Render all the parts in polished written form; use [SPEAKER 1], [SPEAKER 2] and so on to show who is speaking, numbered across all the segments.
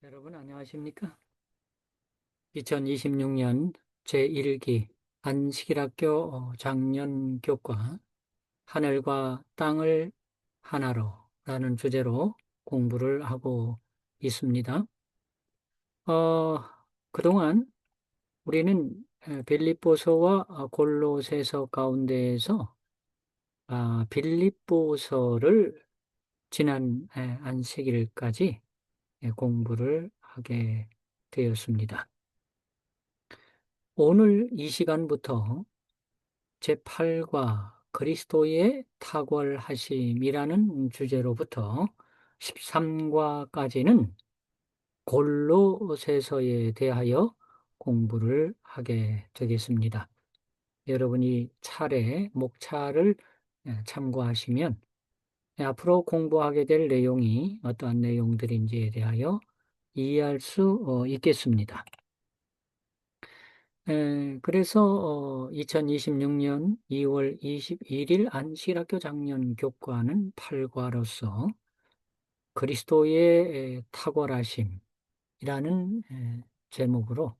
[SPEAKER 1] 여러분 안녕하십니까? 2026년 제1기 안식일학교 작년 교과 하늘과 땅을 하나로 라는 주제로 공부를 하고 있습니다. 어, 그동안 우리는 빌립보서와 골로새서 가운데에서 빌립보서를 지난 안식일까지 공부를 하게 되었습니다. 오늘 이 시간부터 제8과 그리스도의 탁월하심이라는 주제로부터 13과까지는 골로새서에 대하여 공부를 하게 되겠습니다. 여러분이 차례, 목차를 참고하시면 앞으로 공부하게 될 내용이 어떠한 내용들인지에 대하여 이해할 수 있겠습니다. 그래서 2026년 2월 21일 안식일학교 작년 교과는 8과로서 그리스도의 탁월하심이라는 제목으로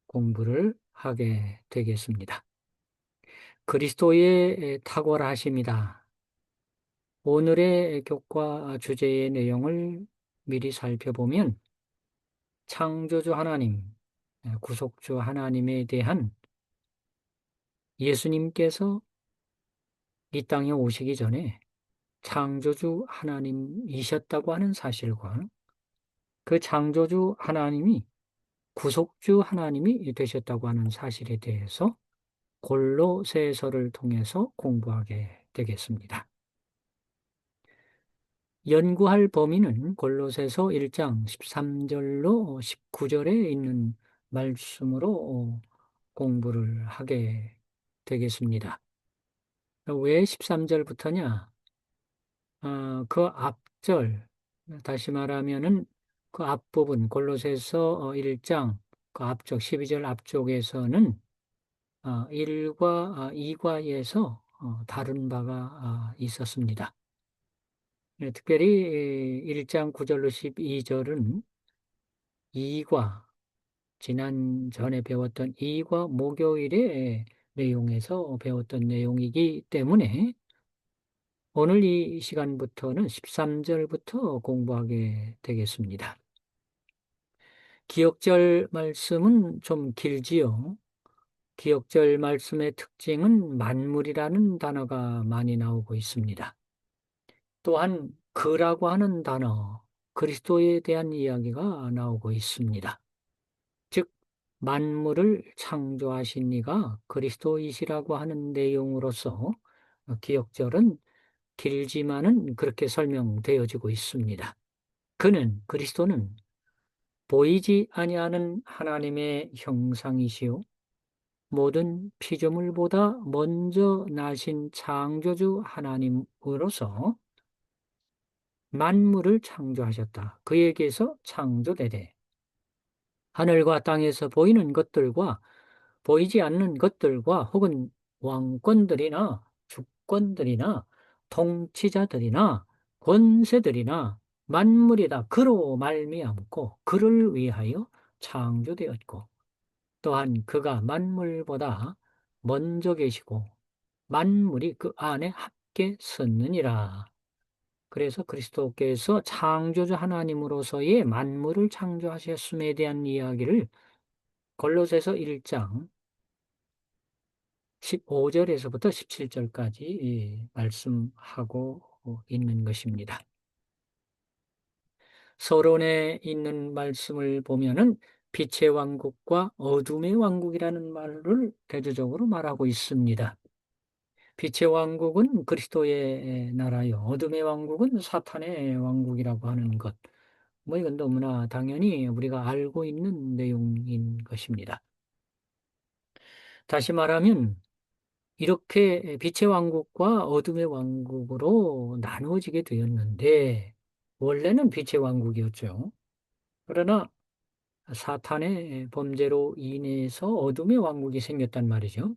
[SPEAKER 1] 공부를 하게 되겠습니다. 그리스도의 탁월하심이다. 오늘의 교과 주제의 내용을 미리 살펴보면 창조주 하나님, 구속주 하나님에 대한 예수님께서 이 땅에 오시기 전에 창조주 하나님이셨다고 하는 사실과 그 창조주 하나님이 구속주 하나님이 되셨다고 하는 사실에 대해서 골로새서를 통해서 공부하게 되겠습니다. 연구할 범위는 골로새서 1장 13절로 19절에 있는 말씀으로 공부를 하게 되겠습니다. 왜 13절부터냐? 그 앞절, 다시 말하면은 그 앞부분, 골로새서 1장, 그 앞쪽, 12절 앞쪽에서는 1과 2과에서 다룬 바가 있었습니다. 특별히 1장 9절로 12절은 2과, 지난 전에 배웠던 2과 목요일의 내용에서 배웠던 내용이기 때문에 오늘 이 시간부터는 13절부터 공부하게 되겠습니다. 기억절 말씀은 좀 길지요. 기억절 말씀의 특징은 만물이라는 단어가 많이 나오고 있습니다. 또한 그라고 하는 단어, 그리스도에 대한 이야기가 나오고 있습니다. 즉, 만물을 창조하신 이가 그리스도이시라고 하는 내용으로서 기억절은 길지만은 그렇게 설명되어지고 있습니다. 그리스도는 보이지 아니하는 하나님의 형상이시요 모든 피조물보다 먼저 나신 창조주 하나님으로서 만물을 창조하셨다. 그에게서 창조되되 하늘과 땅에서 보이는 것들과 보이지 않는 것들과 혹은 왕권들이나 주권들이나 통치자들이나 권세들이나 만물이 다 그로 말미암고 그를 위하여 창조되었고 또한 그가 만물보다 먼저 계시고 만물이 그 안에 함께 섰느니라. 그래서 그리스도께서 창조주 하나님으로서의 만물을 창조하셨음에 대한 이야기를 골로새서 1장 15절에서부터 17절까지 말씀하고 있는 것입니다. 서론에 있는 말씀을 보면은 빛의 왕국과 어둠의 왕국이라는 말을 대조적으로 말하고 있습니다. 빛의 왕국은 그리스도의 나라요. 어둠의 왕국은 사탄의 왕국이라고 하는 것. 이건 너무나 당연히 우리가 알고 있는 내용인 것입니다. 다시 말하면 이렇게 빛의 왕국과 어둠의 왕국으로 나누어지게 되었는데 원래는 빛의 왕국이었죠. 그러나 사탄의 범죄로 인해서 어둠의 왕국이 생겼단 말이죠.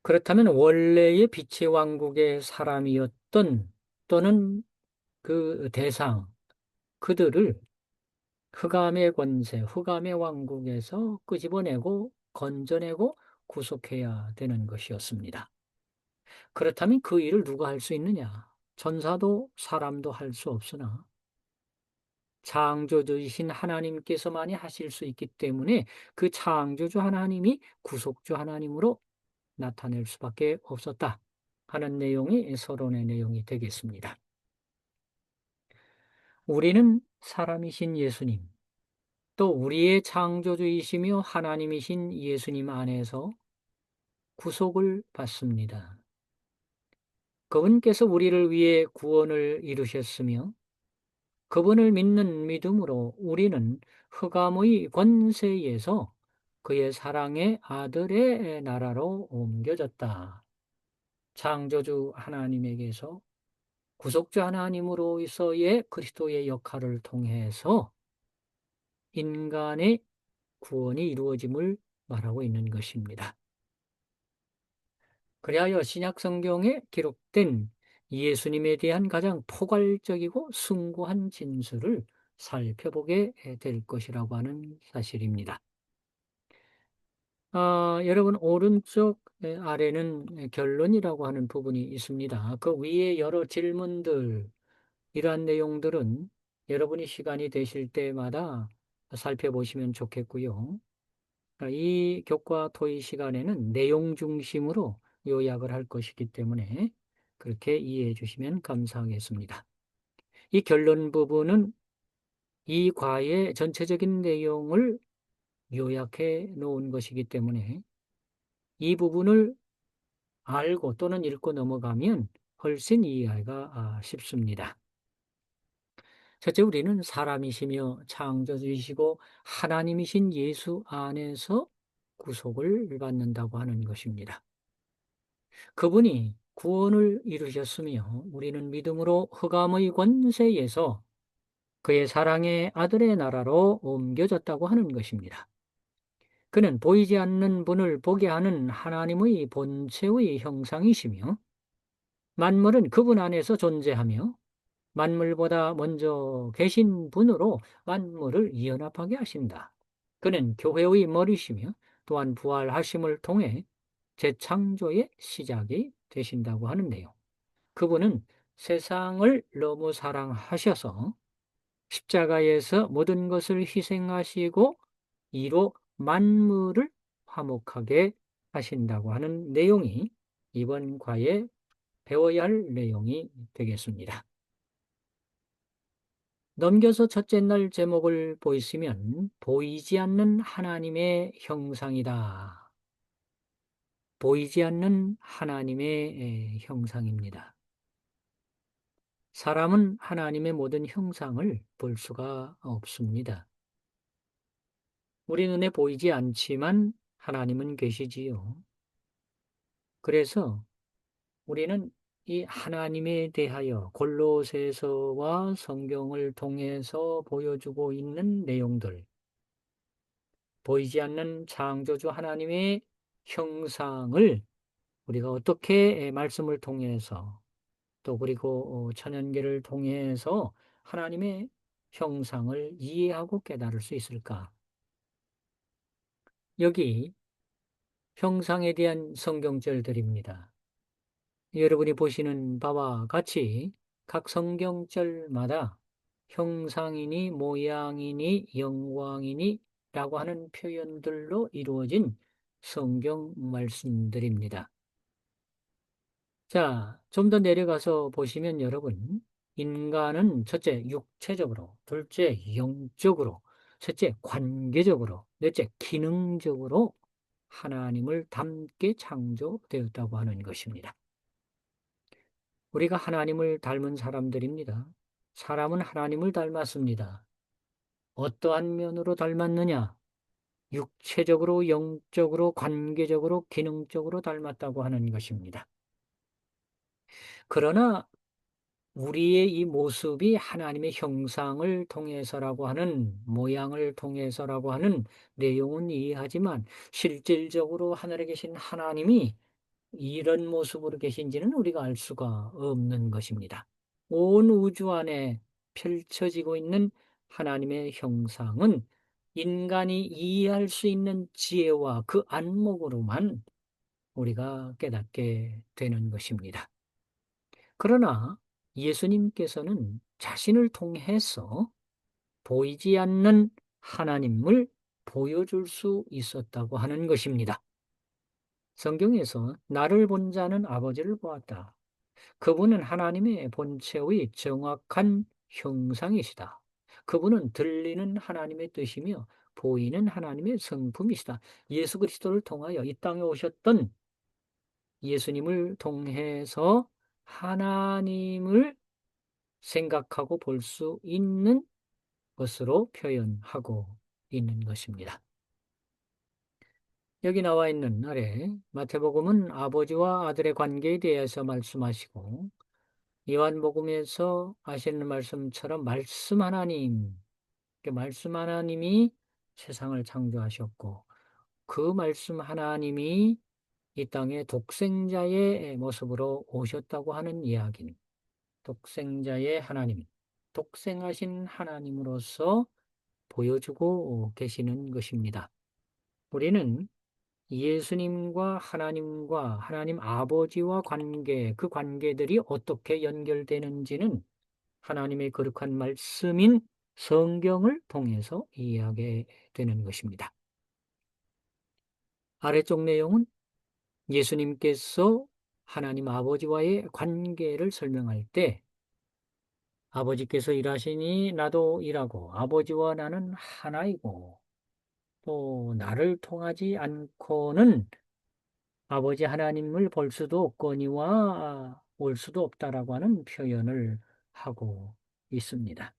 [SPEAKER 1] 그렇다면 원래의 빛의 왕국의 사람이었던 또는 그 대상, 그들을 흑암의 권세, 흑암의 왕국에서 끄집어내고 건져내고 구속해야 되는 것이었습니다. 그렇다면 그 일을 누가 할 수 있느냐? 전사도 사람도 할 수 없으나 창조주이신 하나님께서만이 하실 수 있기 때문에 그 창조주 하나님이 구속주 하나님으로 나타낼 수밖에 없었다 하는 내용이 서론의 내용이 되겠습니다. 우리는 사람이신 예수님, 또 우리의 창조주이시며 하나님이신 예수님 안에서 구속을 받습니다. 그분께서 우리를 위해 구원을 이루셨으며 그분을 믿는 믿음으로 우리는 흑암의 권세에서 그의 사랑의 아들의 나라로 옮겨졌다. 창조주 하나님에게서 구속주 하나님으로서의 그리스도의 역할을 통해서 인간의 구원이 이루어짐을 말하고 있는 것입니다. 그리하여 신약 성경에 기록된 예수님에 대한 가장 포괄적이고 숭고한 진술을 살펴보게 될 것이라고 하는 사실입니다. 여러분 오른쪽 아래는 결론이라고 하는 부분이 있습니다. 그 위에 여러 질문들, 이러한 내용들은 여러분이 시간이 되실 때마다 살펴보시면 좋겠고요. 이 교과 토의 시간에는 내용 중심으로 요약을 할 것이기 때문에 그렇게 이해해 주시면 감사하겠습니다. 이 결론 부분은 이 과의 전체적인 내용을 요약해 놓은 것이기 때문에 이 부분을 알고 또는 읽고 넘어가면 훨씬 이해하기가 쉽습니다. 첫째, 우리는 사람이시며 창조주이시고 하나님이신 예수 안에서 구속을 받는다고 하는 것입니다. 그분이 구원을 이루셨으며 우리는 믿음으로 흑암의 권세에서 그의 사랑의 아들의 나라로 옮겨졌다고 하는 것입니다. 그는 보이지 않는 분을 보게 하는 하나님의 본체의 형상이시며 만물은 그분 안에서 존재하며 만물보다 먼저 계신 분으로 만물을 연합하게 하신다. 그는 교회의 머리시며 또한 부활하심을 통해 재창조의 시작이 되신다고 하는데요. 그분은 세상을 너무 사랑하셔서 십자가에서 모든 것을 희생하시고 이로 만물을 화목하게 하신다고 하는 내용이 이번 과에 배워야 할 내용이 되겠습니다. 넘겨서 첫째 날 제목을 보시면 보이지 않는 하나님의 형상이다. 보이지 않는 하나님의 형상입니다. 사람은 하나님의 모든 형상을 볼 수가 없습니다. 우리 눈에 보이지 않지만 하나님은 계시지요. 그래서 우리는 이 하나님에 대하여 골로새서와 성경을 통해서 보여주고 있는 내용들, 보이지 않는 창조주 하나님의 형상을 우리가 어떻게 말씀을 통해서 또 그리고 천연계를 통해서 하나님의 형상을 이해하고 깨달을 수 있을까? 여기 형상에 대한 성경절들입니다. 여러분이 보시는 바와 같이 각 성경절마다 형상이니 모양이니 영광이니 라고 하는 표현들로 이루어진 성경 말씀들입니다. 자, 좀 더 내려가서 보시면 여러분, 인간은 첫째 육체적으로, 둘째 영적으로, 셋째 관계적으로, 넷째 기능적으로 하나님을 닮게 창조되었다고 하는 것입니다. 우리가 하나님을 닮은 사람들입니다. 사람은 하나님을 닮았습니다. 어떠한 면으로 닮았느냐? 육체적으로, 영적으로, 관계적으로, 기능적으로 닮았다고 하는 것입니다. 그러나 우리의 이 모습이 하나님의 형상을 통해서라고 하는, 모양을 통해서라고 하는 내용은 이해하지만 실질적으로 하늘에 계신 하나님이 이런 모습으로 계신지는 우리가 알 수가 없는 것입니다. 온 우주 안에 펼쳐지고 있는 하나님의 형상은 인간이 이해할 수 있는 지혜와 그 안목으로만 우리가 깨닫게 되는 것입니다. 그러나 예수님께서는 자신을 통해서 보이지 않는 하나님을 보여줄 수 있었다고 하는 것입니다. 성경에서 나를 본 자는 아버지를 보았다. 그분은 하나님의 본체의 정확한 형상이시다. 그분은 들리는 하나님의 뜻이며 보이는 하나님의 성품이시다. 예수 그리스도를 통하여 이 땅에 오셨던 예수님을 통해서 하나님을 생각하고 볼 수 있는 것으로 표현하고 있는 것입니다. 여기 나와 있는 아래 마태복음은 아버지와 아들의 관계에 대해서 말씀하시고, 요한복음에서 하시는 말씀처럼 말씀 하나님, 말씀 하나님이 세상을 창조하셨고 그 말씀 하나님이 이 땅에 독생자의 모습으로 오셨다고 하는 이야기는, 독생자의 하나님, 독생하신 하나님으로서 보여주고 계시는 것입니다. 우리는 예수님과 하나님과 하나님 아버지와 관계, 그 관계들이 어떻게 연결되는지는 하나님의 거룩한 말씀인 성경을 통해서 이해하게 되는 것입니다. 아래쪽 내용은 예수님께서 하나님 아버지와의 관계를 설명할 때, 아버지께서 일하시니 나도 일하고 아버지와 나는 하나이고 또 나를 통하지 않고는 아버지 하나님을 볼 수도 없거니와 올 수도 없다라고 하는 표현을 하고 있습니다.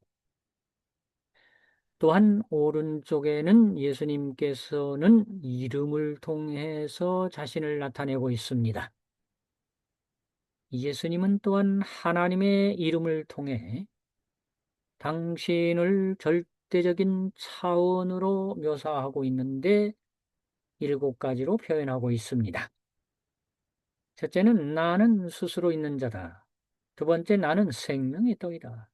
[SPEAKER 1] 또한 오른쪽에는 예수님께서는 이름을 통해서 자신을 나타내고 있습니다. 예수님은 또한 하나님의 이름을 통해 당신을 절대적인 차원으로 묘사하고 있는데 7가지로 표현하고 있습니다. 첫째는 나는 스스로 있는 자다. 두 번째, 나는 생명의 떡이다.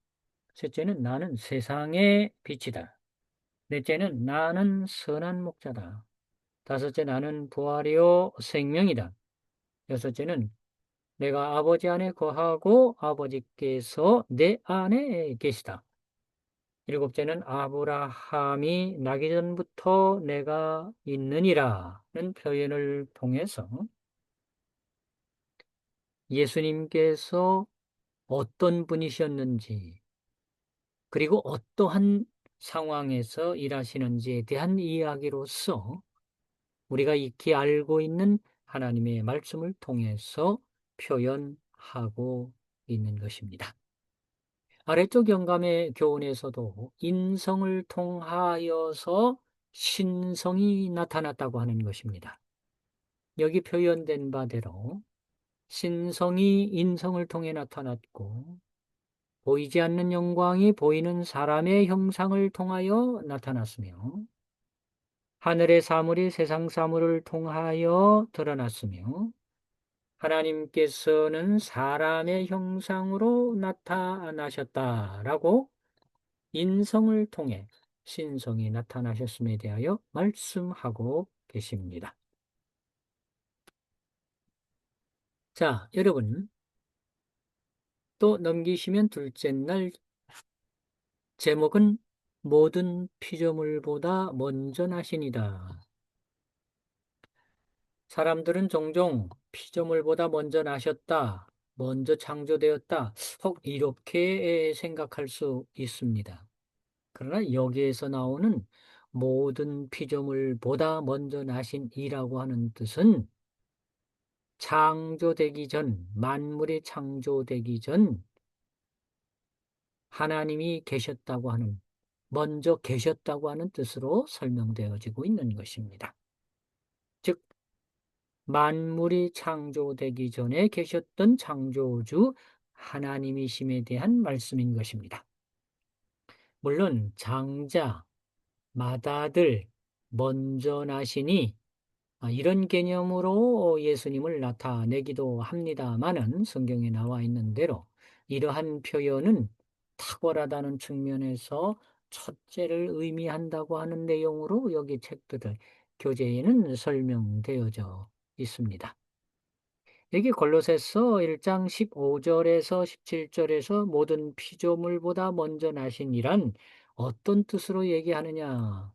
[SPEAKER 1] 셋째는 나는 세상의 빛이다. 넷째는 나는 선한 목자다. 다섯째, 나는 부활이요 생명이다. 여섯째는 내가 아버지 안에 거하고 아버지께서 내 안에 계시다. 일곱째는 아브라함이 나기 전부터 내가 있느니라는 표현을 통해서 예수님께서 어떤 분이셨는지, 그리고 어떠한 상황에서 일하시는지에 대한 이야기로서 우리가 익히 알고 있는 하나님의 말씀을 통해서 표현하고 있는 것입니다. 아래쪽 영감의 교훈에서도 인성을 통하여서 신성이 나타났다고 하는 것입니다. 여기 표현된 바대로 신성이 인성을 통해 나타났고, 보이지 않는 영광이 보이는 사람의 형상을 통하여 나타났으며, 하늘의 사물이 세상 사물을 통하여 드러났으며, 하나님께서는 사람의 형상으로 나타나셨다라고 인성을 통해 신성이 나타나셨음에 대하여 말씀하고 계십니다. 자, 여러분, 또 넘기시면 둘째 날 제목은 모든 피조물보다 먼저 나시니다. 사람들은 종종 피조물보다 먼저 나셨다, 먼저 창조되었다, 혹 이렇게 생각할 수 있습니다. 그러나 여기에서 나오는 모든 피조물보다 먼저 나신 이라고 하는 뜻은 창조되기 전, 만물이 창조되기 전 하나님이 계셨다고 하는, 먼저 계셨다고 하는 뜻으로 설명되어지고 있는 것입니다. 즉, 만물이 창조되기 전에 계셨던 창조주 하나님이심에 대한 말씀인 것입니다. 물론 장자, 맏아들, 먼저 나시니 이런 개념으로 예수님을 나타내기도 합니다마는 성경에 나와 있는 대로 이러한 표현은 탁월하다는 측면에서 첫째를 의미한다고 하는 내용으로 여기 책들의 교재에는 설명되어져 있습니다. 여기 골로새서 1장 15절에서 17절에서 모든 피조물보다 먼저 나신 이란 어떤 뜻으로 얘기하느냐?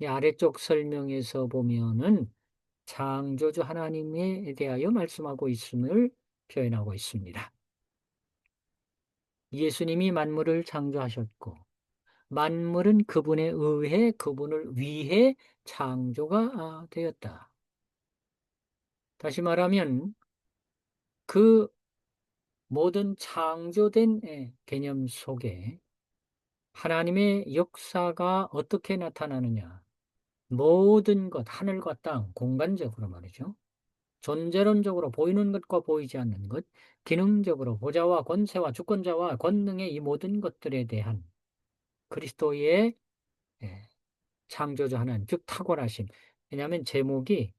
[SPEAKER 1] 이 아래쪽 설명에서 보면은 창조주 하나님에 대하여 말씀하고 있음을 표현하고 있습니다. 예수님이 만물을 창조하셨고 만물은 그분에 의해 그분을 위해 창조가 되었다. 다시 말하면 그 모든 창조된 개념 속에 하나님의 역사가 어떻게 나타나느냐. 모든 것, 하늘과 땅, 공간적으로 말이죠. 존재론적으로 보이는 것과 보이지 않는 것, 기능적으로 보좌와 권세와 주권자와 권능의 이 모든 것들에 대한 그리스도의 예, 창조주 하나님, 즉 탁월하심. 왜냐하면 제목이,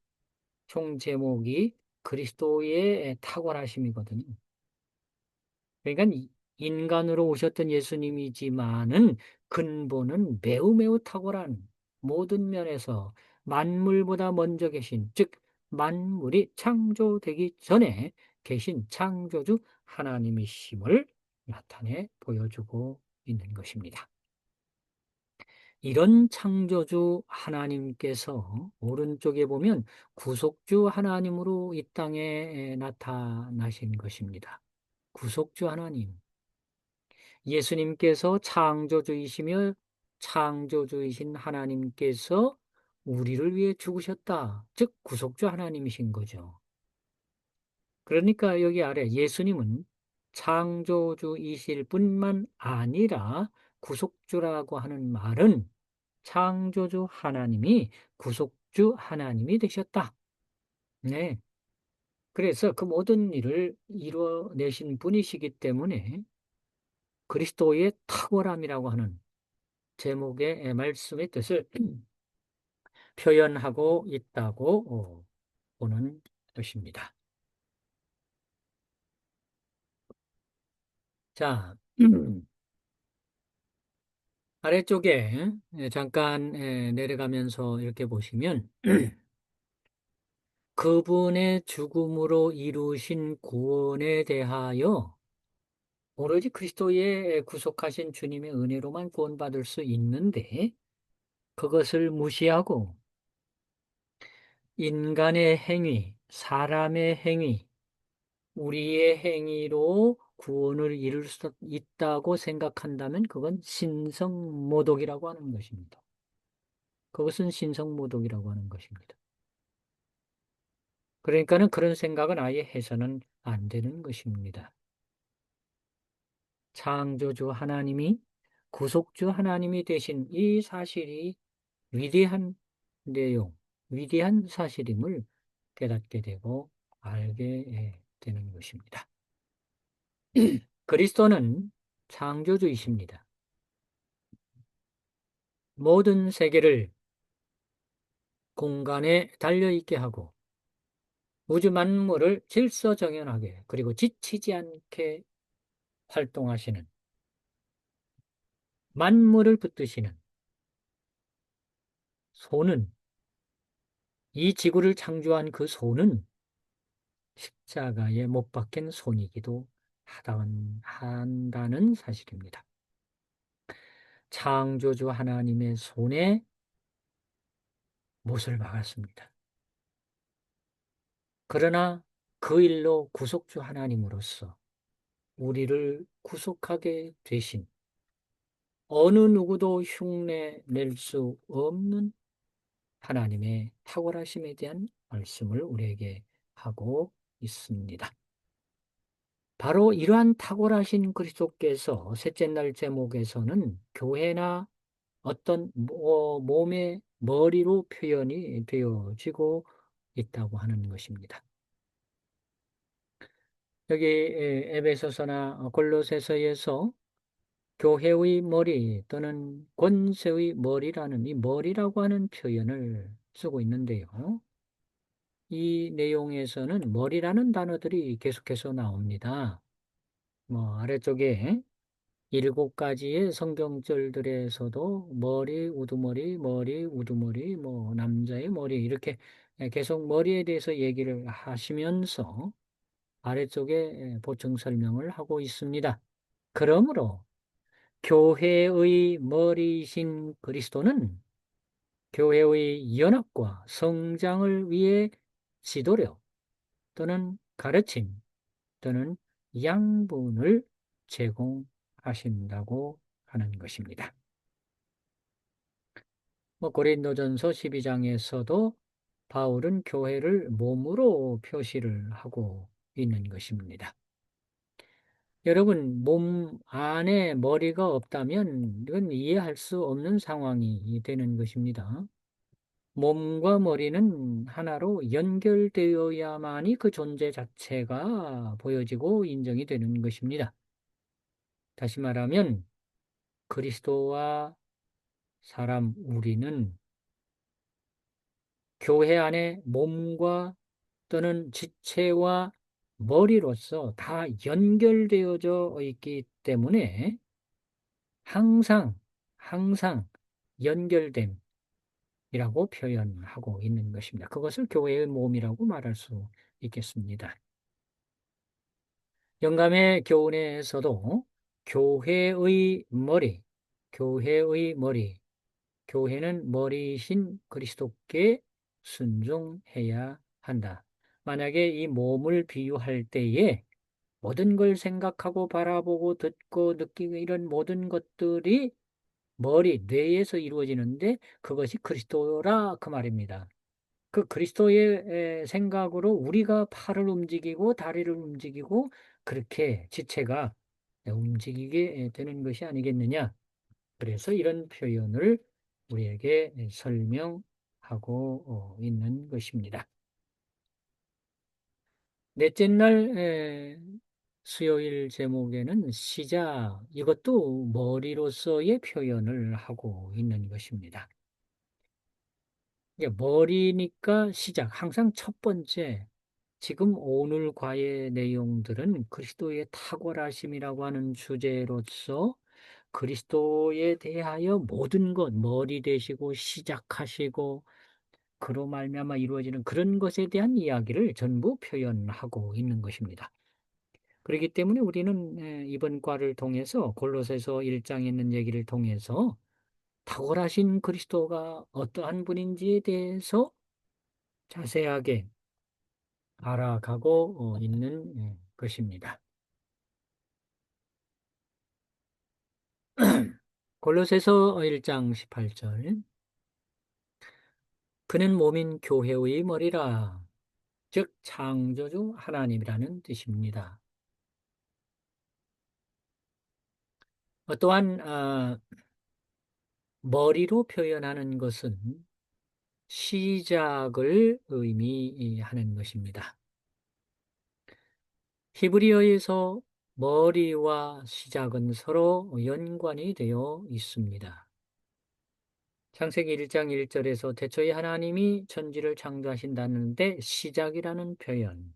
[SPEAKER 1] 총 제목이 그리스도의 탁월하심이거든요. 그러니까 인간으로 오셨던 예수님이지만은 근본은 매우 매우 탁월한 모든 면에서 만물보다 먼저 계신, 즉 만물이 창조되기 전에 계신 창조주 하나님이심을 나타내 보여주고 있는 것입니다. 이런 창조주 하나님께서 오른쪽에 보면 구속주 하나님으로 이 땅에 나타나신 것입니다. 구속주 하나님. 예수님께서 창조주이시며 창조주이신 하나님께서 우리를 위해 죽으셨다. 즉 구속주 하나님이신 거죠. 그러니까 여기 아래 예수님은 창조주이실 뿐만 아니라 구속주라고 하는 말은 창조주 하나님이 구속주 하나님이 되셨다. 네. 그래서 그 모든 일을 이루어내신 분이시기 때문에 그리스도의 탁월함이라고 하는 제목의 말씀의 뜻을 표현하고 있다고 보는 것입니다. 자, 아래쪽에 잠깐 내려가면서 이렇게 보시면 그분의 죽음으로 이루신 구원에 대하여 오로지 그리스도의 구속하신 주님의 은혜로만 구원받을 수 있는데 그것을 무시하고 인간의 행위, 사람의 행위, 우리의 행위로 구원을 이룰 수 있다고 생각한다면 그건 신성모독이라고 하는 것입니다. 그것은 신성모독이라고 하는 것입니다. 그러니까는 그런 생각은 아예 해서는 안 되는 것입니다. 창조주 하나님이 구속주 하나님이 되신 이 사실이 위대한 내용, 위대한 사실임을 깨닫게 되고 알게 되는 것입니다. 그리스도는 창조주이십니다. 모든 세계를 공간에 달려있게 하고 우주 만물을 질서정연하게 그리고 지치지 않게 활동하시는 만물을 붙드시는 손은 이 지구를 창조한 그 손은 십자가에 못 박힌 손이기도 한다는 사실입니다. 창조주 하나님의 손에 못을 박았습니다. 그러나 그 일로 구속주 하나님으로서 우리를 구속하게 되신 어느 누구도 흉내 낼 수 없는 하나님의 탁월하심에 대한 말씀을 우리에게 하고 있습니다. 바로 이러한 탁월하신 그리스도께서 셋째 날 제목에서는 교회나 어떤 몸의 머리로 표현이 되어지고 있다고 하는 것입니다. 여기 에베소서나 골로새서에서 교회의 머리 또는 권세의 머리라는 이 머리라고 하는 표현을 쓰고 있는데요. 이 내용에서는 머리라는 단어들이 계속해서 나옵니다. 아래쪽에 7가지의 성경절들에서도 머리, 우두머리, 머리, 우두머리, 뭐 남자의 머리 이렇게 계속 머리에 대해서 얘기를 하시면서 아래쪽에 보충 설명을 하고 있습니다. 그러므로 교회의 머리이신 그리스도는 교회의 연합과 성장을 위해 지도력 또는 가르침 또는 양분을 제공하신다고 하는 것입니다. 고린도전서 12장에서도 바울은 교회를 몸으로 표시를 하고 있는 것입니다. 여러분, 몸 안에 머리가 없다면 이건 이해할 수 없는 상황이 되는 것입니다. 몸과 머리는 하나로 연결되어야만이 그 존재 자체가 보여지고 인정이 되는 것입니다. 다시 말하면 그리스도와 사람 우리는 교회 안에 몸과 또는 지체와 머리로서 다 연결되어져 있기 때문에 항상 연결됨이라고 표현하고 있는 것입니다. 그것을 교회의 몸이라고 말할 수 있겠습니다. 영감의 교훈에서도 교회의 머리, 교회의 머리, 교회는 머리이신 그리스도께 순종해야 한다. 만약에 이 몸을 비유할 때에 모든 걸 생각하고 바라보고 듣고 느끼고 이런 모든 것들이 머리, 뇌에서 이루어지는데 그것이 그리스도라 그 말입니다. 그 그리스도의 생각으로 우리가 팔을 움직이고 다리를 움직이고 그렇게 지체가 움직이게 되는 것이 아니겠느냐. 그래서 이런 표현을 우리에게 설명하고 있는 것입니다. 넷째 날 수요일 제목에는 시작, 이것도 머리로서의 표현을 하고 있는 것입니다. 머리니까 시작, 항상 첫 번째, 지금 오늘 과의 내용들은 그리스도의 탁월하심이라고 하는 주제로서 그리스도에 대하여 모든 것, 머리 되시고 시작하시고 그로 말미암아 이루어지는 그런 것에 대한 이야기를 전부 표현하고 있는 것입니다. 그렇기 때문에 우리는 이번 과를 통해서 골로새서 1장에 있는 얘기를 통해서 탁월하신 그리스도가 어떠한 분인지에 대해서 자세하게 알아가고 있는 것입니다. 골로새서 1장 18절, 그는 몸인 교회의 머리라, 즉 창조주 하나님이라는 뜻입니다. 또한 머리로 표현하는 것은 시작을 의미하는 것입니다. 히브리어에서 머리와 시작은 서로 연관이 되어 있습니다. 창세기 1장 1절에서 태초에 하나님이 천지를 창조하신다는데 시작이라는 표현,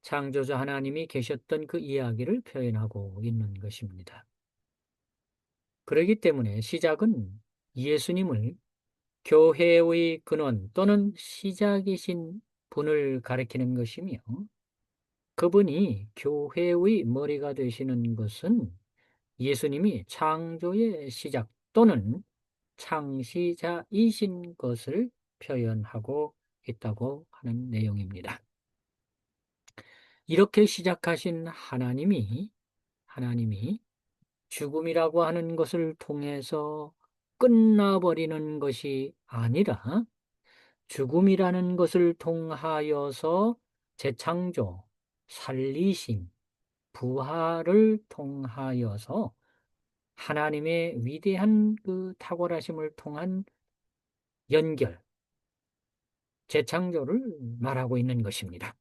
[SPEAKER 1] 창조자 하나님이 계셨던 그 이야기를 표현하고 있는 것입니다. 그렇기 때문에 시작은 예수님을 교회의 근원 또는 시작이신 분을 가리키는 것이며, 그분이 교회의 머리가 되시는 것은 예수님이 창조의 시작 또는 창시자이신 것을 표현하고 있다고 하는 내용입니다. 이렇게 시작하신 하나님이 죽음이라고 하는 것을 통해서 끝나버리는 것이 아니라 죽음이라는 것을 통하여서 재창조, 살리심, 부활을 통하여서 하나님의 위대한 그 탁월하심을 통한 연결, 재창조를 말하고 있는 것입니다.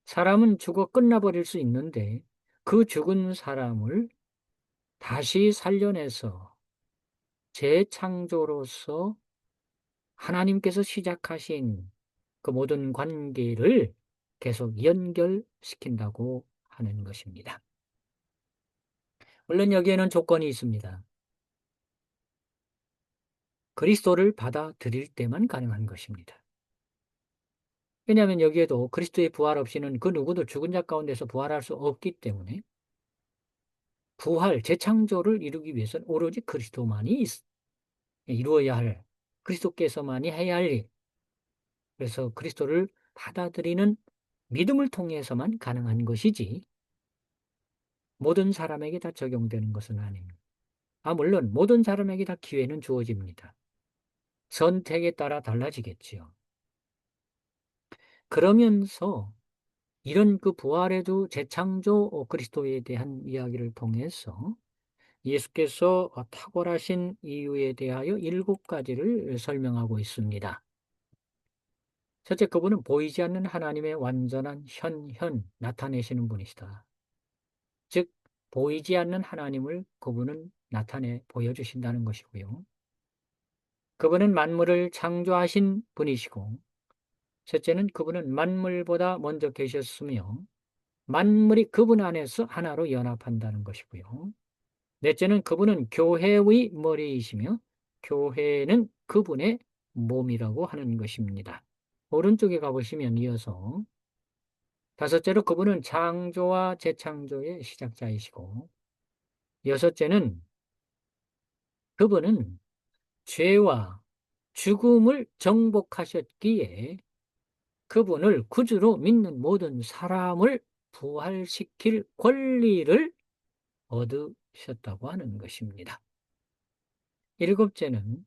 [SPEAKER 1] 사람은 죽어 끝나버릴 수 있는데 그 죽은 사람을 다시 살려내서 재창조로서 하나님께서 시작하신 그 모든 관계를 계속 연결시킨다고 하는 것입니다. 물론 여기에는 조건이 있습니다. 그리스도를 받아들일 때만 가능한 것입니다. 왜냐하면 여기에도 그리스도의 부활 없이는 그 누구도 죽은 자 가운데서 부활할 수 없기 때문에 부활, 재창조를 이루기 위해서는 오로지 그리스도만이 이루어야 할, 그리스도께서만이 해야 할 일. 그래서 그리스도를 받아들이는 믿음을 통해서만 가능한 것이지 모든 사람에게 다 적용되는 것은 아닙니다. 물론 모든 사람에게 다 기회는 주어집니다. 선택에 따라 달라지겠지요. 그러면서 이런 그 부활에도 재창조 그리스도에 대한 이야기를 통해서 예수께서 탁월하신 이유에 대하여 7가지를 설명하고 있습니다. 첫째, 그분은 보이지 않는 하나님의 완전한 현 나타내시는 분이시다. 즉 보이지 않는 하나님을 그분은 나타내 보여주신다는 것이고요. 그분은 만물을 창조하신 분이시고, 셋째는 그분은 만물보다 먼저 계셨으며 만물이 그분 안에서 하나로 연합한다는 것이고요. 넷째는 그분은 교회의 머리이시며 교회는 그분의 몸이라고 하는 것입니다. 오른쪽에 가보시면 이어서 다섯째로 그분은 창조와 재창조의 시작자이시고, 여섯째는 그분은 죄와 죽음을 정복하셨기에 그분을 구주로 믿는 모든 사람을 부활시킬 권리를 얻으셨다고 하는 것입니다. 일곱째는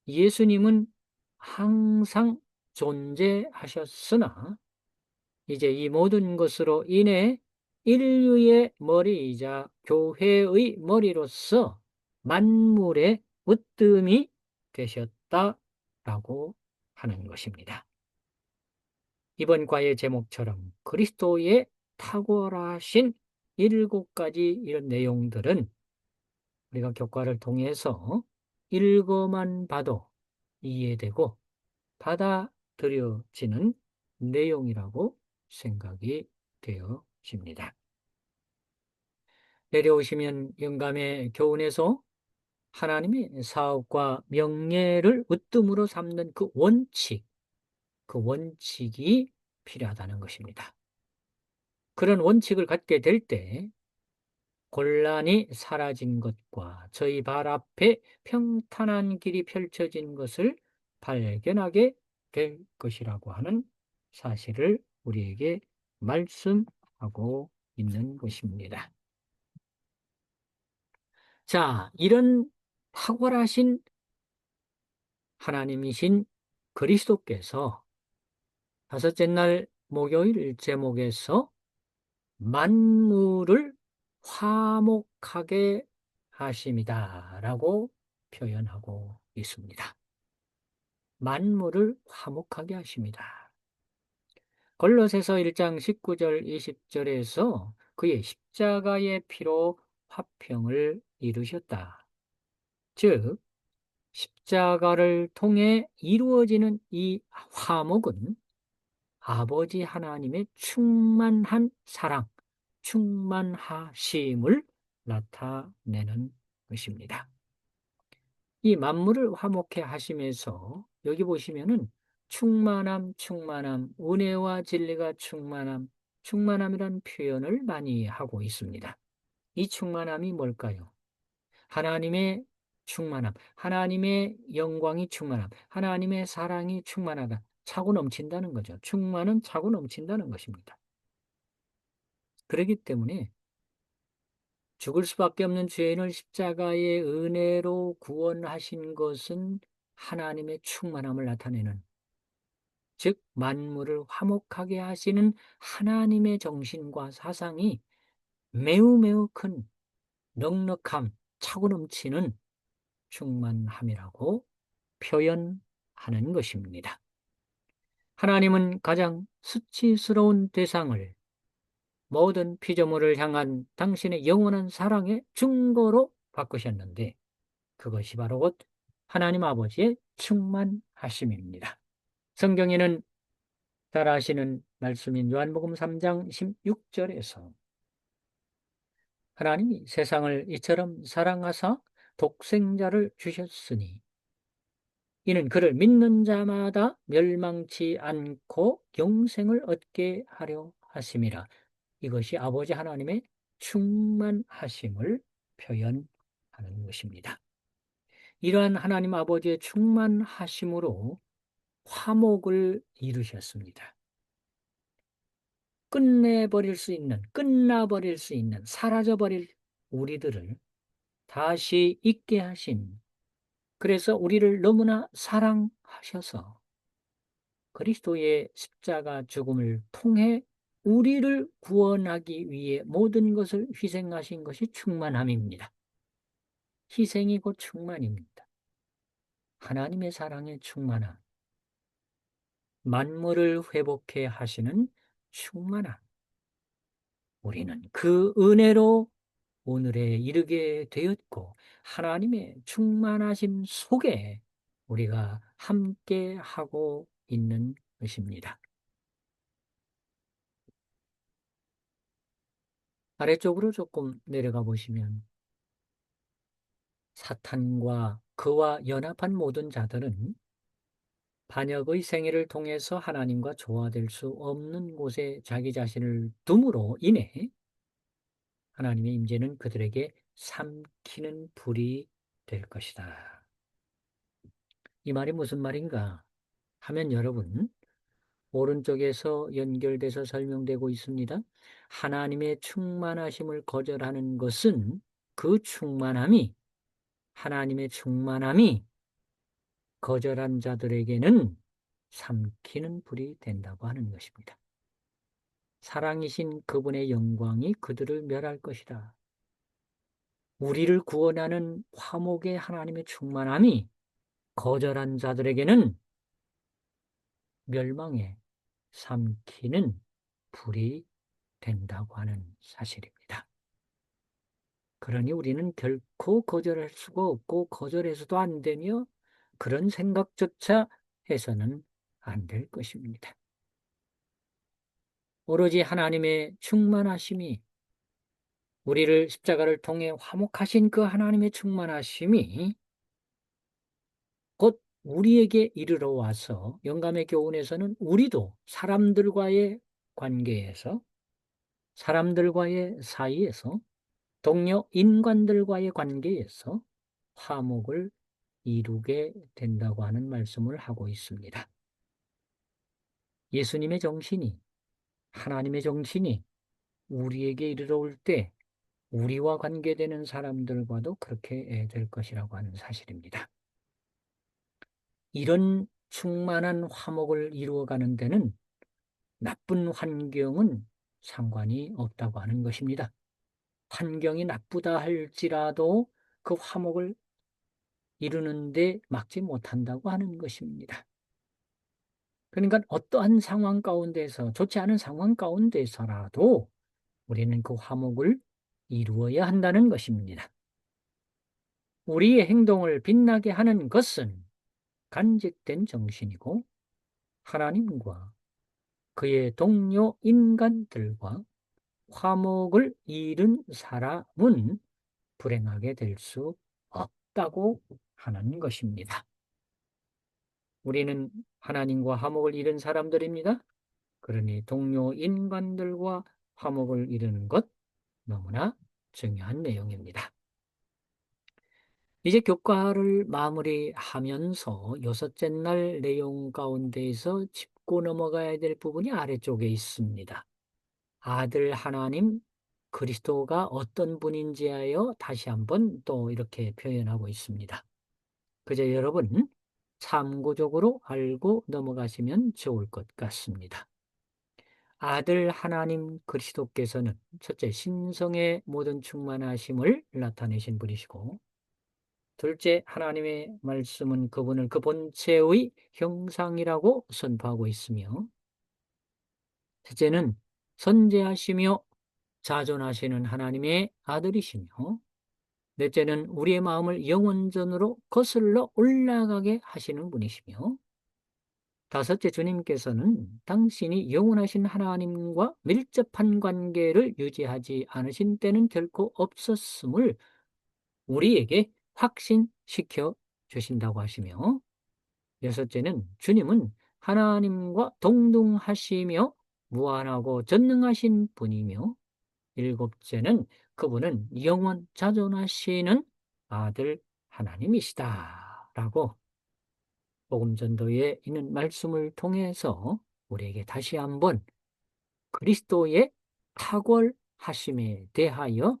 [SPEAKER 1] 예수님은 항상 존재하셨으나 이제 이 모든 것으로 인해 인류의 머리이자 교회의 머리로서 만물의 으뜸이 되셨다라고 하는 것입니다. 이번 과의 제목처럼 그리스도의 탁월하신 7가지 이런 내용들은 우리가 교과를 통해서 읽어만 봐도 이해되고 받아들여지는 내용이라고 생각이 되어집니다. 내려오시면 영감의 교훈에서 하나님의 사업과 명예를 으뜸으로 삼는 그 원칙이 필요하다는 것입니다. 그런 원칙을 갖게 될 때 곤란이 사라진 것과 저희 발 앞에 평탄한 길이 펼쳐진 것을 발견하게 될 것이라고 하는 사실을 우리에게 말씀하고 있는 것입니다. 자, 이런 탁월하신 하나님이신 그리스도께서 다섯째 날 목요일 제목에서 만물을 화목하게 하심이다라고 표현하고 있습니다. 만물을 화목하게 하십니다. 골로새서 1장 19절 20절에서 그의 십자가의 피로 화평을 이루셨다. 즉 십자가를 통해 이루어지는 이 화목은 아버지 하나님의 충만한 사랑, 충만하심을 나타내는 것입니다. 이 만물을 화목해 하시면서 여기 보시면은 충만함, 은혜와 진리가 충만함이란 표현을 많이 하고 있습니다. 이 충만함이 뭘까요? 하나님의 충만함, 하나님의 영광이 충만함, 하나님의 사랑이 충만하다. 차고 넘친다는 거죠. 충만은 차고 넘친다는 것입니다. 그렇기 때문에 죽을 수밖에 없는 죄인을 십자가의 은혜로 구원하신 것은 하나님의 충만함을 나타내는, 즉 만물을 화목하게 하시는 하나님의 정신과 사상이 매우 큰 넉넉함, 차고 넘치는 충만함이라고 표현하는 것입니다. 하나님은 가장 수치스러운 대상을 모든 피조물을 향한 당신의 영원한 사랑의 증거로 바꾸셨는데 그것이 바로 곧 하나님 아버지의 충만하심입니다. 성경에는 잘 아시는 말씀인 요한복음 3장 16절에서 하나님이 세상을 이처럼 사랑하사 독생자를 주셨으니 이는 그를 믿는 자마다 멸망치 않고 영생을 얻게 하려 하심이라. 이것이 아버지 하나님의 충만하심을 표현하는 것입니다. 이러한 하나님 아버지의 충만하심으로 화목을 이루셨습니다. 끝나버릴 수 있는, 사라져버릴 우리들을 다시 있게 하신, 그래서 우리를 너무나 사랑하셔서 그리스도의 십자가 죽음을 통해 우리를 구원하기 위해 모든 것을 희생하신 것이 충만함입니다. 희생이 곧 충만입니다. 하나님의 사랑의 충만함, 만물을 회복해 하시는 충만함. 우리는 그 은혜로 오늘에 이르게 되었고 하나님의 충만하심 속에 우리가 함께 하고 있는 것입니다. 아래쪽으로 조금 내려가 보시면 사탄과 그와 연합한 모든 자들은 반역의 생애를 통해서 하나님과 조화될 수 없는 곳에 자기 자신을 둠으로 인해 하나님의 임재는 그들에게 삼키는 불이 될 것이다. 이 말이 무슨 말인가 하면 여러분, 오른쪽에서 연결돼서 설명되고 있습니다. 하나님의 충만하심을 거절하는 것은 하나님의 충만함이 거절한 자들에게는 삼키는 불이 된다고 하는 것입니다. 사랑이신 그분의 영광이 그들을 멸할 것이다. 우리를 구원하는 화목의 하나님의 충만함이 거절한 자들에게는 멸망에 삼키는 불이 된다고 하는 사실입니다. 그러니 우리는 결코 거절할 수가 없고 거절해서도 안 되며 그런 생각조차 해서는 안 될 것입니다. 오로지 하나님의 충만하심이 우리를 십자가를 통해 화목하신 그 하나님의 충만하심이 곧 우리에게 이르러 와서 영감의 교훈에서는 우리도 사람들과의 관계에서 사람들과의 사이에서 동료 인간들과의 관계에서 화목을 이루게 된다고 하는 말씀을 하고 있습니다. 예수님의 정신이 하나님의 정신이 우리에게 이르러 올 때 우리와 관계되는 사람들과도 그렇게 될 것이라고 하는 사실입니다. 이런 충만한 화목을 이루어가는 데는 나쁜 환경은 상관이 없다고 하는 것입니다. 환경이 나쁘다 할지라도 그 화목을 이루는데 막지 못한다고 하는 것입니다. 그러니까 어떠한 상황 가운데서 좋지 않은 상황 가운데서라도 우리는 그 화목을 이루어야 한다는 것입니다. 우리의 행동을 빛나게 하는 것은 간직된 정신이고 하나님과 그의 동료 인간들과 화목을 잃은 사람은 불행하게 될 수 없다고 하는 것입니다. 우리는 하나님과 화목을 잃은 사람들입니다. 그러니 동료 인간들과 화목을 이루는 것 너무나 중요한 내용입니다. 이제 교과를 마무리하면서 여섯째 날 내용 가운데에서 짚고 넘어가야 될 부분이 아래쪽에 있습니다. 아들 하나님 그리스도가 어떤 분인지 하여 다시 한번 또 이렇게 표현하고 있습니다. 그저 여러분 참고적으로 알고 넘어가시면 좋을 것 같습니다. 아들 하나님 그리스도께서는 첫째 신성의 모든 충만하심을 나타내신 분이시고 둘째 하나님의 말씀은 그분을 그 본체의 형상이라고 선포하고 있으며 셋째는 선재하시며 자존하시는 하나님의 아들이시며 넷째는 우리의 마음을 영원전으로 거슬러 올라가게 하시는 분이시며 다섯째, 주님께서는 당신이 영원하신 하나님과 밀접한 관계를 유지하지 않으신 때는 결코 없었음을 우리에게 확신시켜 주신다고 하시며, 여섯째는 주님은 하나님과 동등하시며 무한하고 전능하신 분이며, 일곱째는 그분은 영원 자존하시는 아들 하나님이시다라고 복음 전도에 있는 말씀을 통해서 우리에게 다시 한번 그리스도의 탁월하심에 대하여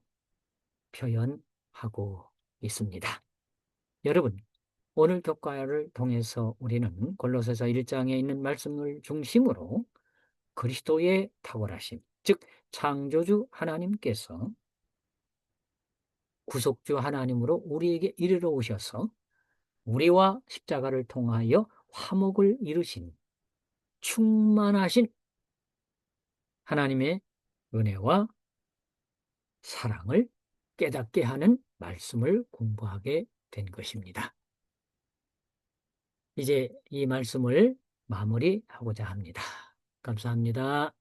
[SPEAKER 1] 표현하고 있습니다. 여러분, 오늘 교과를 통해서 우리는 골로새서 1장에 있는 말씀을 중심으로 그리스도의 탁월하심, 즉 창조주 하나님께서 구속주 하나님으로 우리에게 이르러 오셔서 우리와 십자가를 통하여 화목을 이루신 충만하신 하나님의 은혜와 사랑을 깨닫게 하는 말씀을 공부하게 된 것입니다. 이제 이 말씀을 마무리하고자 합니다. 감사합니다.